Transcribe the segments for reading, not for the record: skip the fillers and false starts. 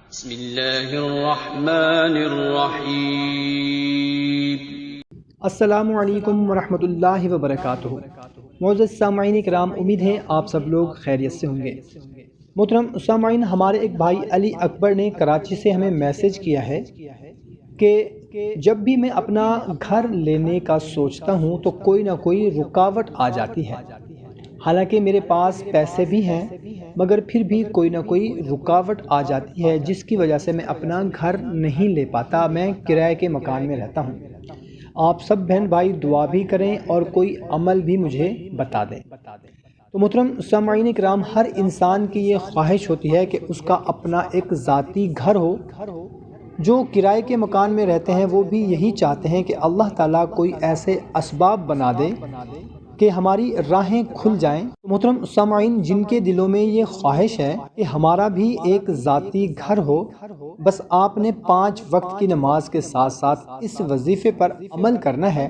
بسم اللہ الرحمن الرحیم۔ السلام علیکم ورحمۃ اللہ وبرکاتہ۔ معزز سامعین کرام، امید ہے آپ سب لوگ خیریت سے ہوں گے۔ محترم سامعین، ہمارے ایک بھائی علی اکبر نے کراچی سے ہمیں میسج کیا ہے کہ جب بھی میں اپنا گھر لینے کا سوچتا ہوں تو کوئی نہ کوئی رکاوٹ آ جاتی ہے۔ حالانکہ میرے پاس پیسے بھی ہیں مگر پھر بھی کوئی نہ کوئی رکاوٹ آ جاتی ہے جس کی وجہ سے میں اپنا گھر نہیں لے پاتا، میں کرائے کے مکان میں رہتا ہوں۔ آپ سب بہن بھائی دعا بھی کریں اور کوئی عمل بھی مجھے بتا دیں۔ تو محترم سامعین کرام، ہر انسان کی یہ خواہش ہوتی ہے کہ اس کا اپنا ایک ذاتی گھر ہو۔ جو کرائے کے مکان میں رہتے ہیں وہ بھی یہی چاہتے ہیں کہ اللہ تعالیٰ کوئی ایسے اسباب بنا دے کہ ہماری راہیں کھل جائیں۔ محترم سامعین، جن کے دلوں میں یہ خواہش ہے کہ ہمارا بھی ایک ذاتی گھر ہو، بس آپ نے 5 وقت کی نماز کے ساتھ ساتھ اس وظیفے پر عمل کرنا ہے۔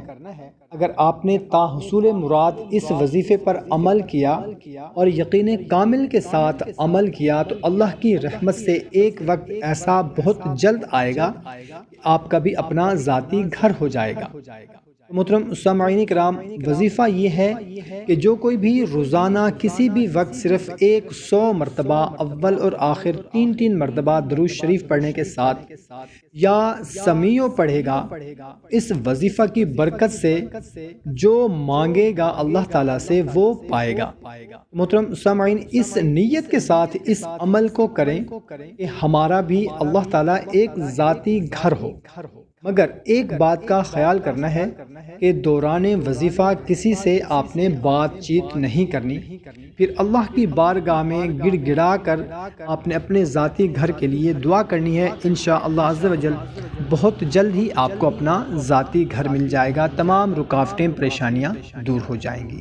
اگر آپ نے تاحصول مراد اس وظیفے پر عمل کیا اور یقین کامل کے ساتھ عمل کیا تو اللہ کی رحمت سے ایک وقت ایسا بہت جلد آئے گا کہ آپ کا بھی اپنا ذاتی گھر ہو جائے گا۔ محترم سامعین کرام، وظیفہ یہ ہے کہ جو کوئی بھی روزانہ کسی بھی وقت صرف 100 مرتبہ اول اور آخر 3 مرتبہ درود شریف پڑھنے کے ساتھ یا سمیع پڑھے گا، اس وظیفہ کی برکت سے جو مانگے گا اللہ تعالیٰ سے وہ پائے گا۔ محترم سامعین، اس نیت کے ساتھ اس عمل کو کریں کہ ہمارا بھی اللہ تعالیٰ ایک ذاتی گھر ہو، مگر ایک بات کا خیال کرنا ہے کہ دوران وظیفہ کسی سے آپ نے بات چیت نہیں کرنی، پھر اللہ کی بارگاہ میں گڑ گڑا کر آپ نے اپنے ذاتی گھر کے لیے دعا کرنی ہے۔ انشاءاللہ عز و جل بہت جلد ہی آپ کو اپنا ذاتی گھر مل جائے گا، تمام رکاوٹیں پریشانیاں دور ہو جائیں گی۔